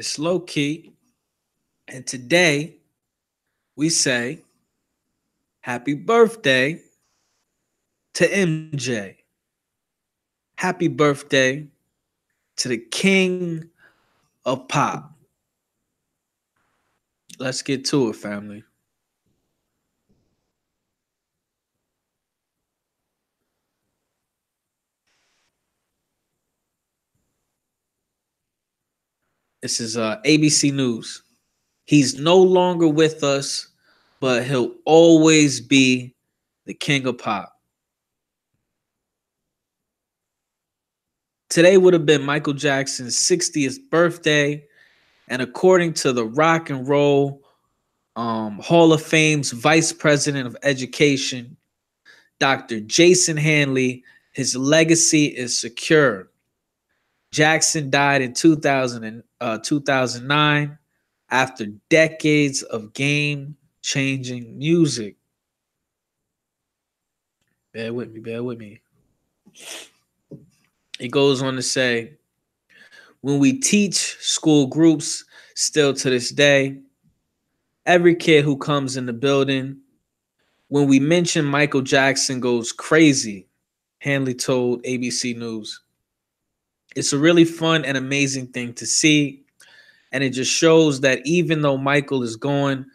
It's low key. And today we say happy birthday to MJ. Happy birthday to the king of pop. Let's get to it, family. This is ABC News. He's no longer with us, but he'll always be the king of pop. Today would have been Michael Jackson's 60th birthday, and according to the Rock and Roll Hall of Fame's Vice President of Education, Dr. Jason Hanley, his legacy is secure. Jackson died in 2009 after decades of game-changing music. Bear with me, bear with me. It goes on to say, when we teach school groups still to this day, every kid who comes in the building, when we mention Michael Jackson goes crazy, Hanley told ABC News. It's a really fun and amazing thing to see. And it just shows that even though Michael is gone,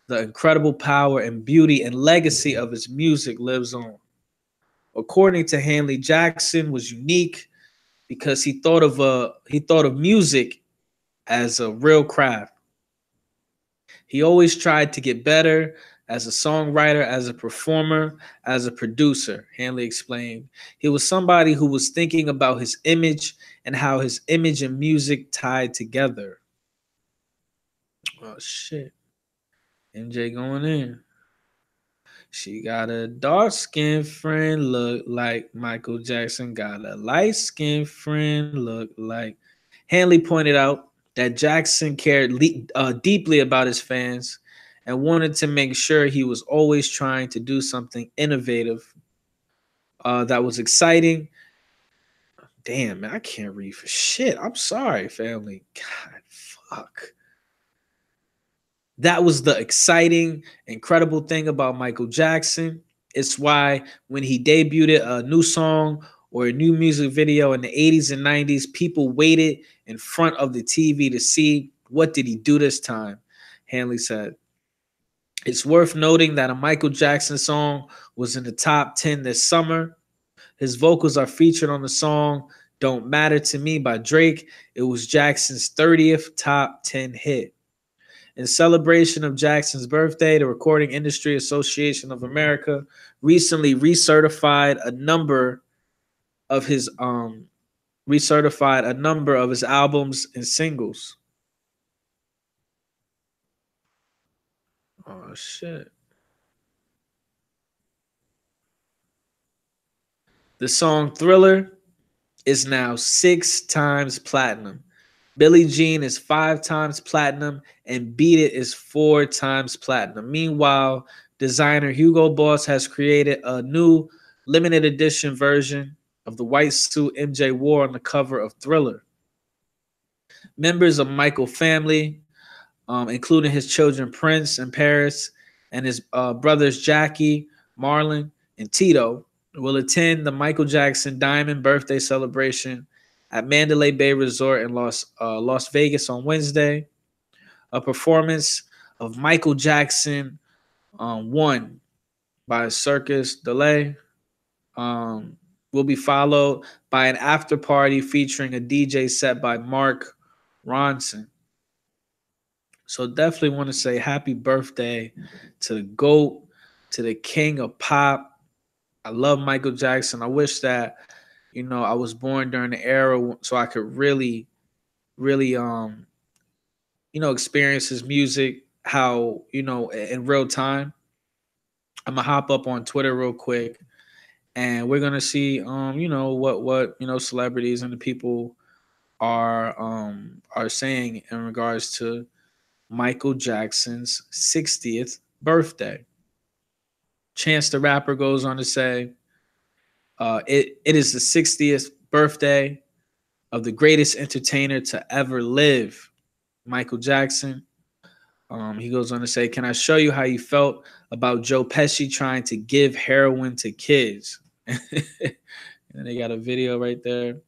the incredible power and beauty and legacy of his music lives on. According to Hanley, Jackson was unique because he thought of music as a real craft. He always tried to get better as a songwriter, as a performer, as a producer, Hanley explained. He was somebody who was thinking about his image and how his image and music tied together. Oh, shit. MJ going in. She got a dark-skinned friend, look like Michael Jackson. Got a light-skinned friend, look like. Hanley pointed out that Jackson cared deeply about his fans and wanted to make sure he was always trying to do something innovative that was exciting. Damn, man, I can't read for shit. I'm sorry, family. God, fuck. That was the exciting, incredible thing about Michael Jackson. It's why when he debuted a new song or a new music video in the 80s and 90s, people waited in front of the TV to see what did he do this time, Hanley said. It's worth noting that a Michael Jackson song was in the top 10 this summer. His vocals are featured on the song Don't Matter to Me by Drake. It was Jackson's 30th top 10 hit. In celebration of Jackson's birthday, the Recording Industry Association of America recently recertified a number of his albums and singles. Oh shit. The song Thriller is now 6 times platinum. Billie Jean is 5 times platinum, and Beat It is 4 times platinum. Meanwhile, designer Hugo Boss has created a new limited edition version of the white suit MJ wore on the cover of Thriller. Members of Michael's family, including his children Prince and Paris, and his brothers Jackie, Marlon, and Tito, will attend the Michael Jackson Diamond birthday celebration at Mandalay Bay Resort in Las Vegas on Wednesday. A performance of Michael Jackson One by Circus Delay will be followed by an after party featuring a DJ set by Mark Ronson. So definitely want to say happy birthday to the GOAT, to the king of pop. I love Michael Jackson. I wish that, I was born during the era so I could really, really, experience his music, how, in real time. I'm gonna hop up on Twitter real quick and we're gonna see, what, celebrities and the people are saying in regards to Michael Jackson's 60th birthday. Chance the Rapper goes on to say, it is the 60th birthday of the greatest entertainer to ever live. Michael Jackson. He goes on to say, "Can I show you how you felt about Joe Pesci trying to give heroin to kids?" And they got a video right there.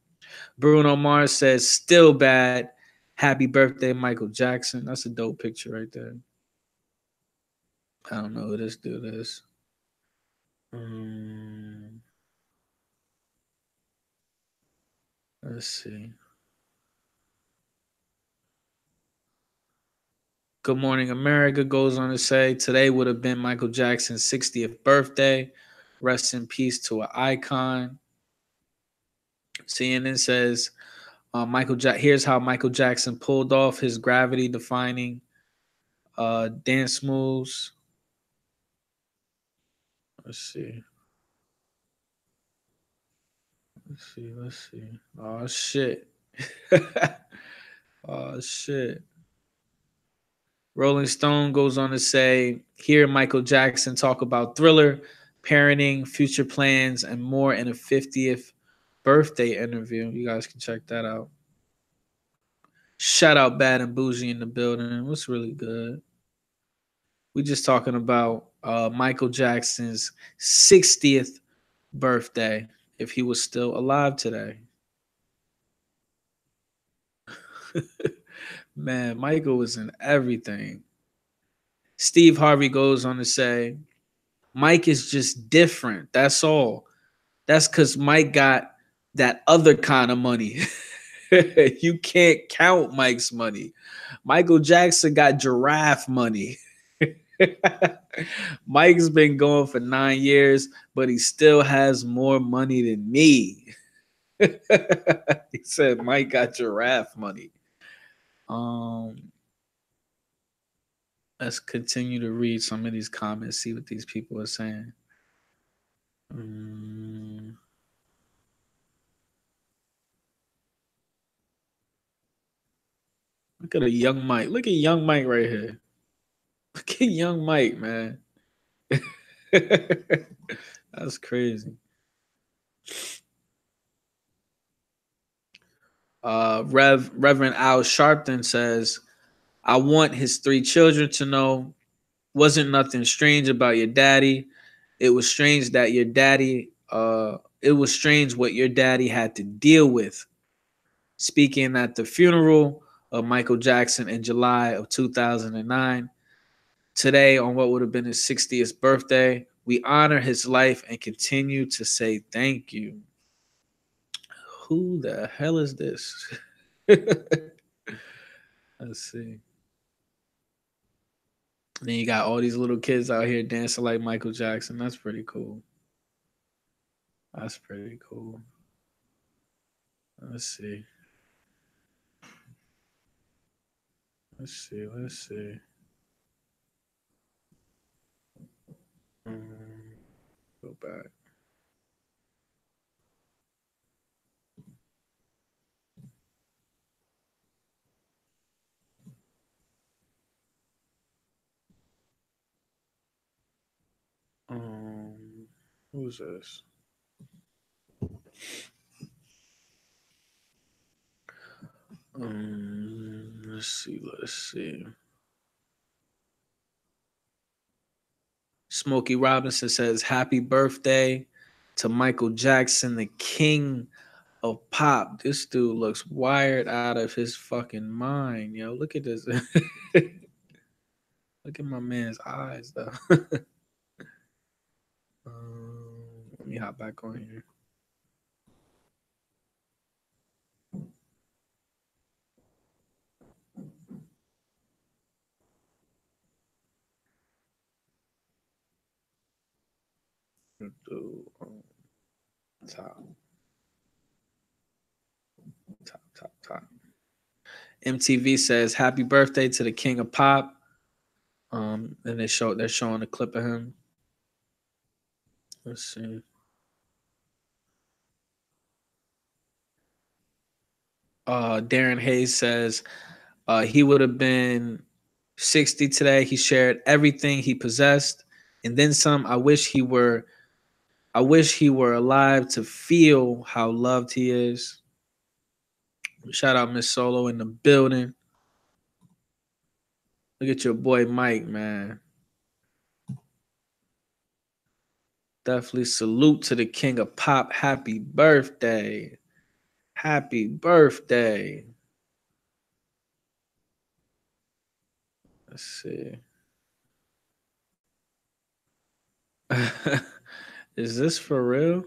Bruno Mars says, "Still bad. Happy birthday, Michael Jackson." That's a dope picture right there. I don't know who this dude is. Um, let's see. Good Morning America goes on to say, "Today would have been Michael Jackson's 60th birthday. Rest in peace to an icon." CNN says, here's how Michael Jackson pulled off his gravity defying dance moves. Let's see. Let's see. Oh shit. Oh shit. Rolling Stone goes on to say, "Hear Michael Jackson talk about Thriller, parenting, future plans, and more in a 50th birthday interview." You guys can check that out. Shout out Bad and Bougie in the building. What's really good? We just talking about Michael Jackson's 60th birthday if he was still alive today. Man, Michael was in everything. Steve Harvey goes on to say, "Mike is just different. That's all. That's because Mike got that other kind of money." You can't count Mike's money. Michael Jackson got giraffe money. Mike's been going for 9 years, but he still has more money than me. He said Mike got giraffe money. Um, let's continue to read some of these comments, see what these people are saying. Um, Look at a young Mike. Look at young Mike right here. Look at young Mike, man. That's crazy. Reverend Al Sharpton says, "I want his three children to know wasn't nothing strange about your daddy. It was strange that your daddy, it was strange what your daddy had to deal with." Speaking at the funeral of Michael Jackson in July of 2009, today on what would have been his 60th birthday, we honor his life and continue to say thank you. Who the hell is this? Let's see. Then you got all these little kids out here dancing like Michael Jackson. That's pretty cool. That's pretty cool. Let's see. Let's see. Let's see. Um, Go back. Um, Who's this? Let's see. Let's see. Smokey Robinson says, "Happy birthday to Michael Jackson, the king of pop." This dude looks wired out of his fucking mind, yo. Look at this. Look at my man's eyes, though. Let me hop back on here. Do top, top. MTV says, "Happy birthday to the king of pop." And they're showing a clip of him. Let's see. Darren Hayes says he would have been 60 today. He shared everything he possessed and then some. I wish he were alive to feel how loved he is. Shout out Miss Solo in the building. Look at your boy Mike, man. Definitely salute to the king of pop. Happy birthday. Happy birthday. Let's see. Is this for real?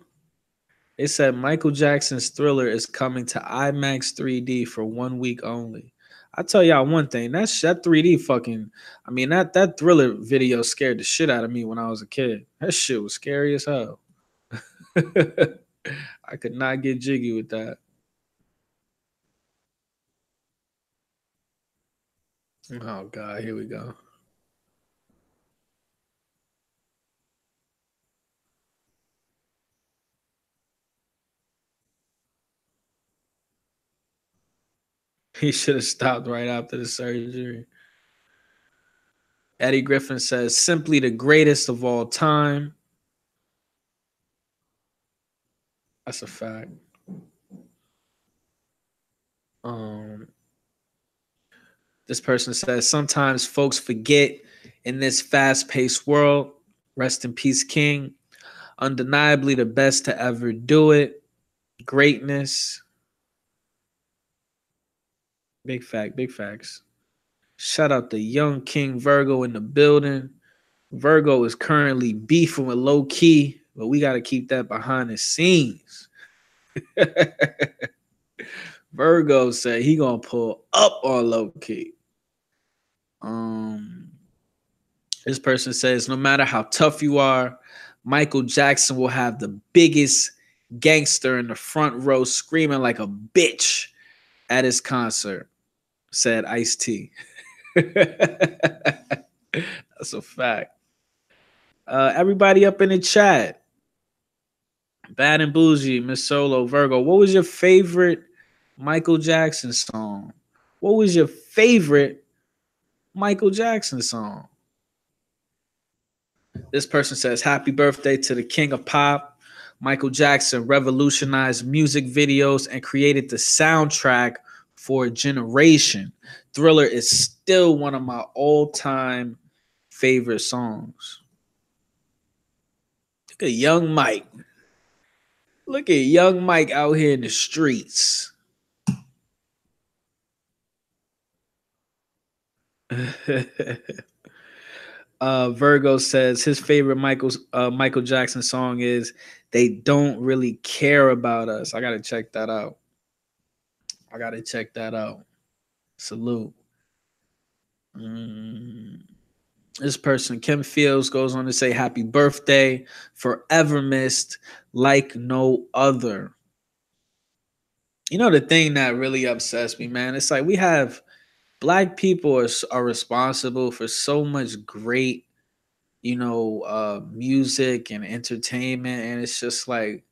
It said Michael Jackson's Thriller is coming to IMAX 3D for 1 week only. I tell y'all one thing, that 3D fucking, I mean that Thriller video scared the shit out of me when I was a kid. That shit was scary as hell. I could not get jiggy with that. Oh god, here we go. He should have stopped right after the surgery. Eddie Griffin says, simply the greatest of all time. That's a fact. Um, this person says, sometimes folks forget in this fast paced world, rest in peace, King. Undeniably the best to ever do it. Greatness. Big fact, big facts. Shout out to young King Virgo in the building. Virgo is currently beefing with low key, but we got to keep that behind the scenes. Virgo said he gonna pull up on low key. Um, this person says no matter how tough you are, Michael Jackson will have the biggest gangster in the front row screaming like a bitch at his concert. Said Ice-T. That's a fact. Everybody up in the chat. Bad and Bougie, Miss Solo, Virgo. What was your favorite Michael Jackson song? What was your favorite Michael Jackson song? This person says, happy birthday to the king of pop. Michael Jackson revolutionized music videos and created the soundtrack for a generation. Thriller is still one of my all-time favorite songs. Look at young Mike. Look at young Mike out here in the streets. Virgo says his favorite Michael Jackson song is "They Don't Really Care About Us." I gotta check that out. Salute. This person, Kim Fields, goes on to say, "Happy birthday, forever missed, like no other." You know the thing that really upsets me, man. It's like we have black people are responsible for so much great music and entertainment, and it's just like,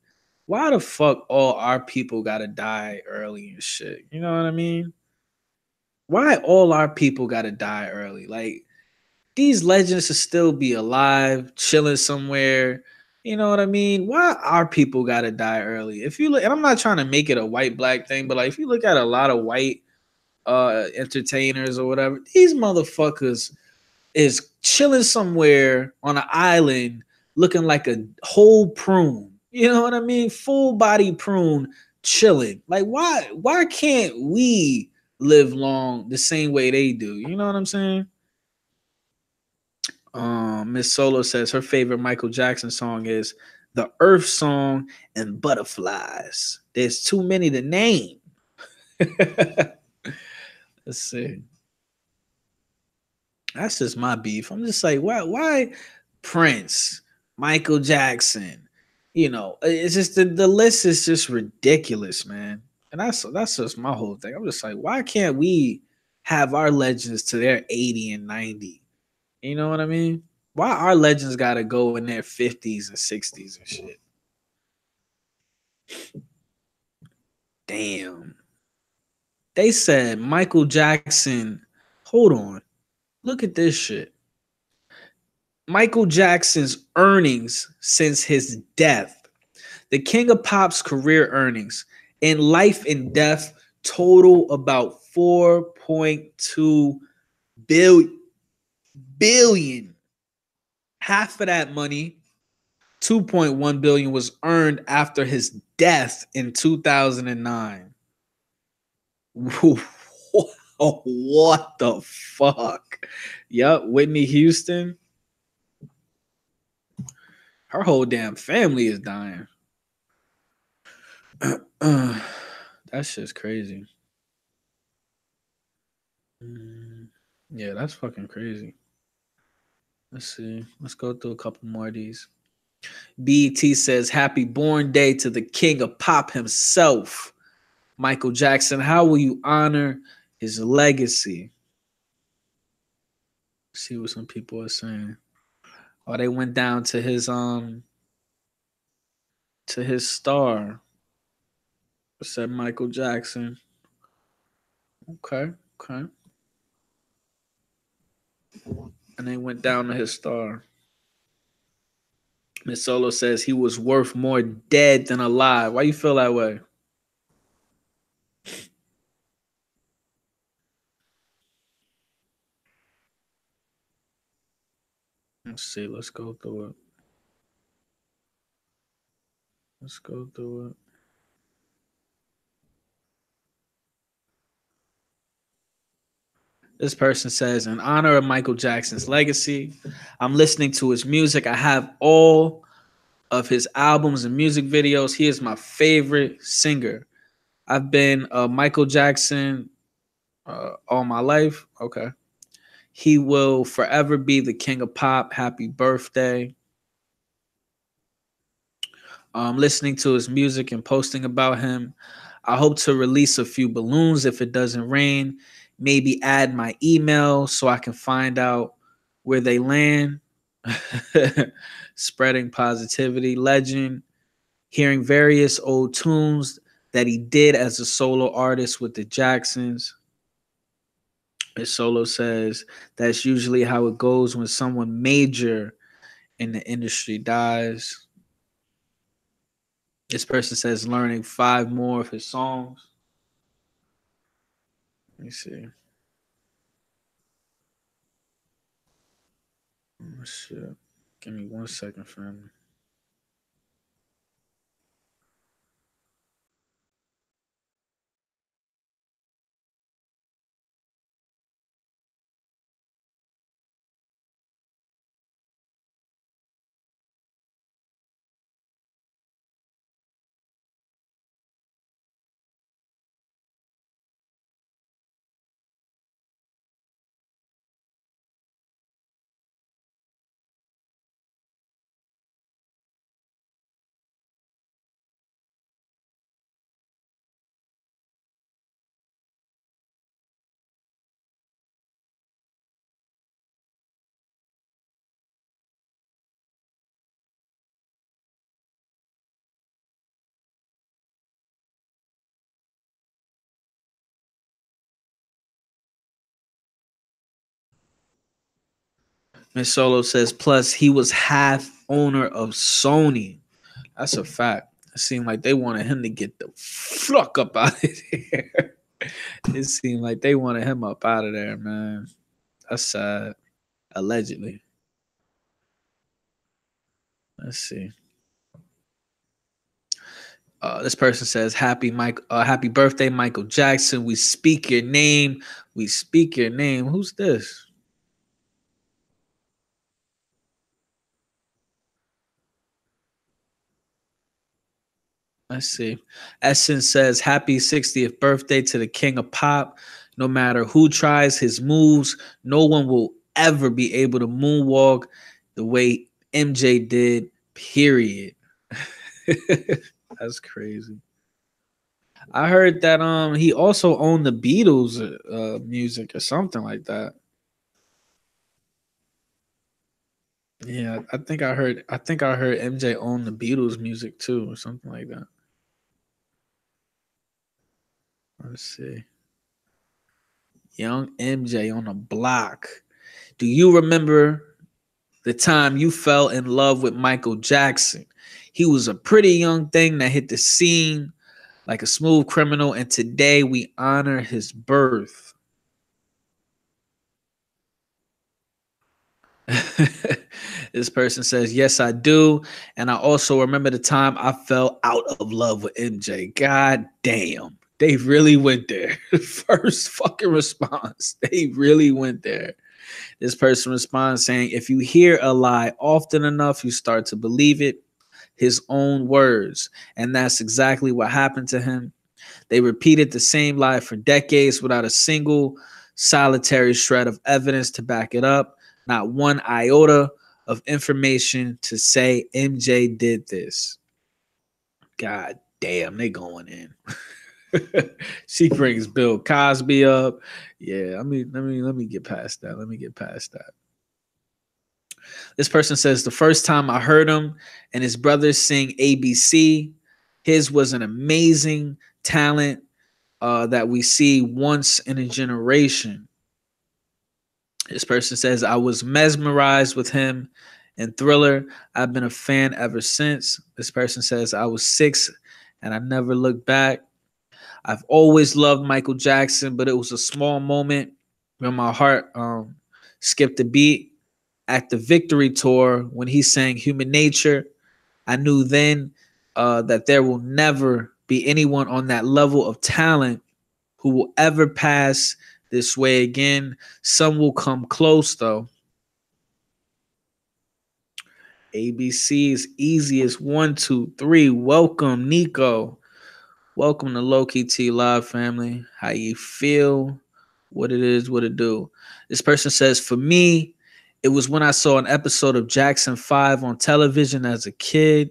why the fuck all our people gotta die early and shit? You know what I mean? Why all our people gotta die early? Like these legends should still be alive, chilling somewhere. You know what I mean? Why our people gotta die early? If you look, and I'm not trying to make it a white black thing, but like if you look at a lot of white entertainers or whatever, these motherfuckers is chilling somewhere on an island looking like a whole prune. You know what I mean? Full body prune chilling. Like why can't we live long the same way they do? You know what I'm saying? Miss Solo says her favorite Michael Jackson song is the Earth Song and Butterflies. There's too many to name. Let's see. That's just my beef. I'm just like, why Prince, Michael Jackson? It's just the list is just ridiculous, man. And that's just my whole thing. I'm just like, why can't we have our legends to their 80 and 90? You know what I mean? Why our legends gotta go in their 50s and 60s and shit? Damn. They said Michael Jackson. Hold on. Look at this shit. Michael Jackson's earnings since his death. The King of Pop's career earnings in life and death total about 4.2 billion. billion. Half of that money, 2.1 billion, was earned after his death in 2009. What the fuck? Yup, Whitney Houston. Her whole damn family is dying. That shit's crazy. Yeah, that's fucking crazy. Let's see. Let's go through a couple more of these. BET says, Happy born day to the king of pop himself, Michael Jackson. How will you honor his legacy? Let's see what some people are saying. Oh, they went down to his star. It said Michael Jackson. Okay, okay. And they went down to his star. Miss Solo says he was worth more dead than alive. Why you feel that way? Let's see. Let's go through it. Let's go through it. This person says, in honor of Michael Jackson's legacy, I'm listening to his music. I have all of his albums and music videos. He is my favorite singer. I've been a Michael Jackson all my life. Okay. He will forever be the king of pop. Happy birthday. Listening to his music and posting about him. I hope to release a few balloons if it doesn't rain. Maybe add my email so I can find out where they land. Spreading positivity. Legend. Hearing various old tunes that he did as a solo artist with the Jacksons. His solo says that's usually how it goes when someone major in the industry dies. This person says learning 5 more of his songs. Let me see. Oh, shit. Give me 1 second, family. Miss Solo says, plus he was half owner of Sony. That's a fact. It seemed like they wanted him to get the fuck up out of there. It seemed like they wanted him up out of there, man. That's sad. Allegedly. Let's see. This person says, happy birthday, Michael Jackson. We speak your name. We speak your name. Who's this? Let's see. Essence says, happy 60th birthday to the king of pop. No matter who tries his moves, no one will ever be able to moonwalk the way MJ did, period. That's crazy. I heard that he also owned the Beatles music or something like that. Yeah, I think I heard MJ owned the Beatles music too or something like that. Let's see. Young MJ on the block. Do you remember the time you fell in love with Michael Jackson? He was a pretty young thing that hit the scene like a smooth criminal, and today we honor his birth. This person says, yes, I do. And I also remember the time I fell out of love with MJ. God damn. They really went there. First fucking response. They really went there. This person responds saying, if you hear a lie often enough, you start to believe it. His own words. And that's exactly what happened to him. They repeated the same lie for decades without a single solitary shred of evidence to back it up, not one iota of information to say MJ did this. God damn, they going in. She brings Bill Cosby up. Yeah, let me get past that. Let me get past that. This person says the first time I heard him and his brothers sing ABC, his was an amazing talent that we see once in a generation. This person says, I was mesmerized with him in Thriller. I've been a fan ever since. This person says, I was 6 and I never looked back. I've always loved Michael Jackson, but it was a small moment when my heart skipped a beat at the Victory Tour when he sang Human Nature. I knew then that there will never be anyone on that level of talent who will ever pass this way again. Some will come close, though. ABC's easiest 1, 2, 3. Welcome, Nico. Welcome to Low Key T Live family. How you feel? What it is, what it do. This person says, for me, it was when I saw an episode of Jackson 5 on television as a kid.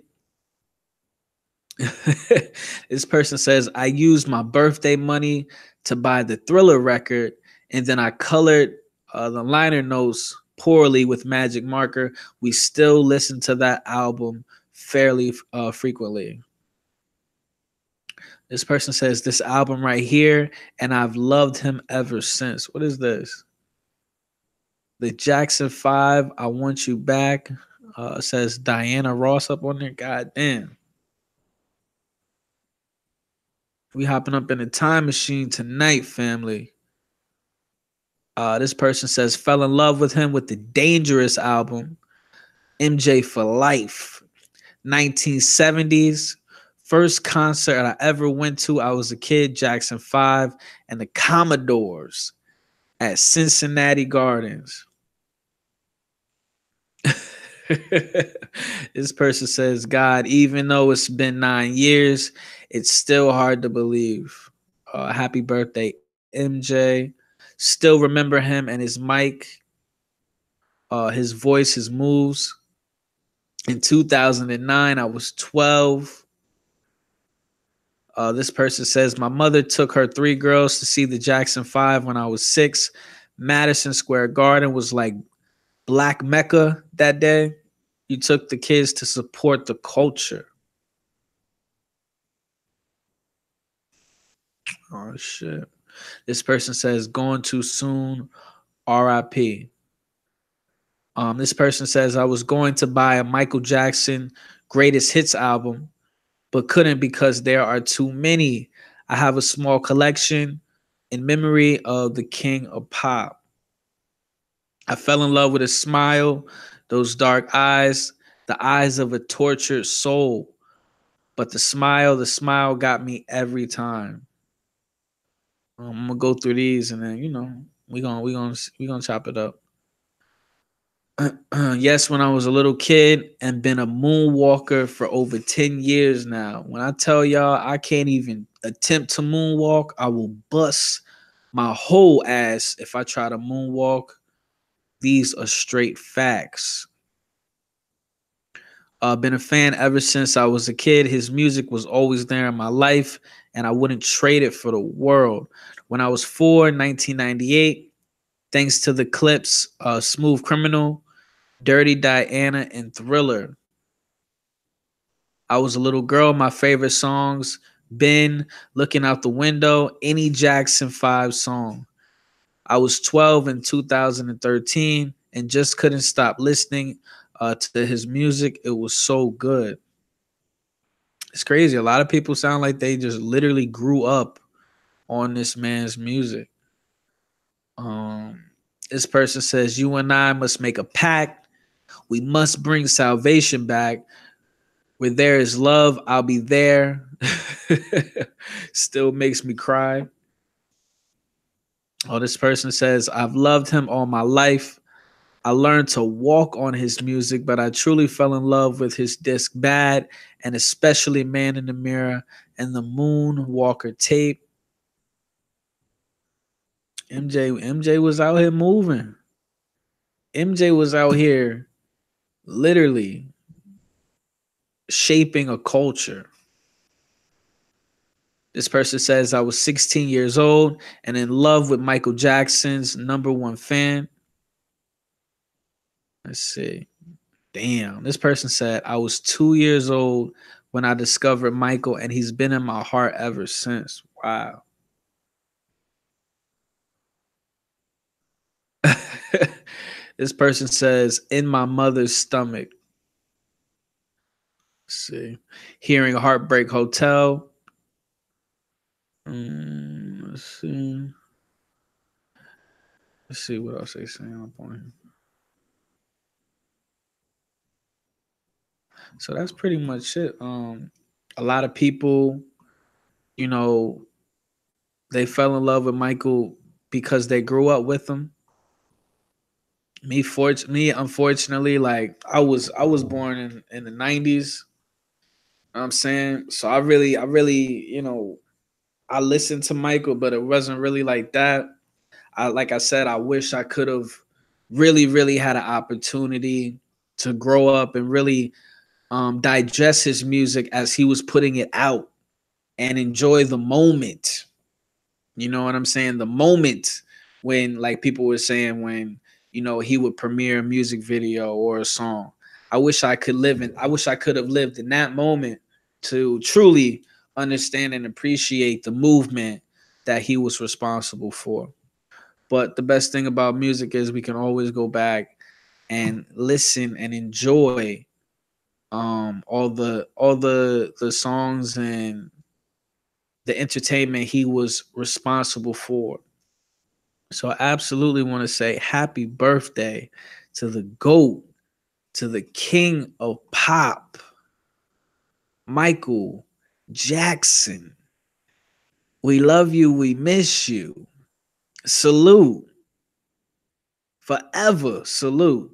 This person says, I used my birthday money to buy the Thriller record, and then I colored the liner notes poorly with magic marker. We still listen to that album fairly frequently. This person says, this album right here, and I've loved him ever since. What is this? The Jackson 5, I Want You Back, says Diana Ross up on there. God damn. We hopping up in a time machine tonight, family. This person says, fell in love with him with the Dangerous album, MJ for Life, 1970s. First concert I ever went to, I was a kid, Jackson 5, and the Commodores at Cincinnati Gardens. This person says, God, even though it's been 9 years, it's still hard to believe. Happy birthday, MJ. Still remember him and his mic, his voice, his moves. In 2009, I was 12. This person says, my mother took her 3 girls to see the Jackson 5 when I was 6. Madison Square Garden was like Black Mecca that day. You took the kids to support the culture. Oh, shit. This person says, going too soon, RIP. This person says, I was going to buy a Michael Jackson Greatest Hits album, but couldn't because there are too many. I have a small collection in memory of the King of Pop. I fell in love with his smile, those dark eyes, the eyes of a tortured soul. But the smile got me every time. I'm gonna go through these, and then we gonna chop it up. Yes, when I was a little kid, and been a moonwalker for over 10 years now. When I tell y'all I can't even attempt to moonwalk, I will bust my whole ass if I try to moonwalk. These are straight facts. Been a fan ever since I was a kid. His music was always there in my life, and I wouldn't trade it for the world. When I was 4, 1998, thanks to the clips Smooth Criminal, Dirty Diana, and Thriller. I was a little girl. My favorite songs, Ben, Looking Out the Window, any Jackson 5 song. I was 12 in 2013 and just couldn't stop listening to his music. It was so good. It's crazy. A lot of people sound like they just literally grew up on this man's music. This person says, you and I must make a pact. We must bring salvation back. Where there is love, I'll be there. Still makes me cry. Oh, this person says, I've loved him all my life. I learned to walk on his music, but I truly fell in love with his disc Bad, and especially Man in the Mirror and the Moonwalker tape. MJ was out here moving. MJ was out here literally shaping a culture. This person says, I was 16 years old and in love with Michael Jackson's #1 fan. Let's see. Damn. This person said, I was 2 years old when I discovered Michael, and he's been in my heart ever since. Wow. This person says, in my mother's stomach. Let's see. Hearing Heartbreak Hotel. Let's see. Let's see what else they saying up on here. So that's pretty much it. A lot of people, you know, they fell in love with Michael because they grew up with him. Me, unfortunately, like I was born in the 90s. You know what I'm saying? So I really, I listened to Michael, but it wasn't really like that. Like I said, I wish I could have really had an opportunity to grow up and really digest his music as he was putting it out and enjoy the moment. You know what I'm saying? The moment when, like people were saying, when he would premiere a music video or a song. I wish I could have lived in that moment to truly understand and appreciate the movement that he was responsible for. But the best thing about music is we can always go back and listen and enjoy all the songs and the entertainment he was responsible for. So I absolutely want to say happy birthday to the GOAT, to the king of pop, Michael Jackson. We love you. We miss you. Salute. Forever salute.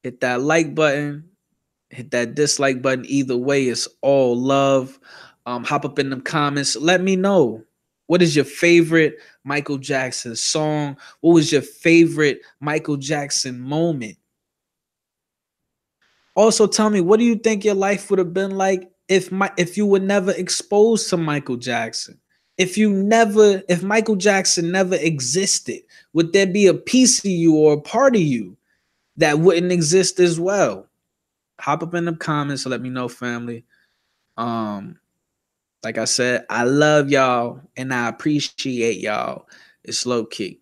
Hit that like button. Hit that dislike button. Either way, it's all love. Hop up in the comments. Let me know. What is your favorite Michael Jackson song? What was your favorite Michael Jackson moment? Also, tell me, what do you think your life would have been like if you were never exposed to Michael Jackson? If Michael Jackson never existed, would there be a piece of you or a part of you that wouldn't exist as well? Hop up in the comments, let me know, family. Like I said, I love y'all and I appreciate y'all. It's low key.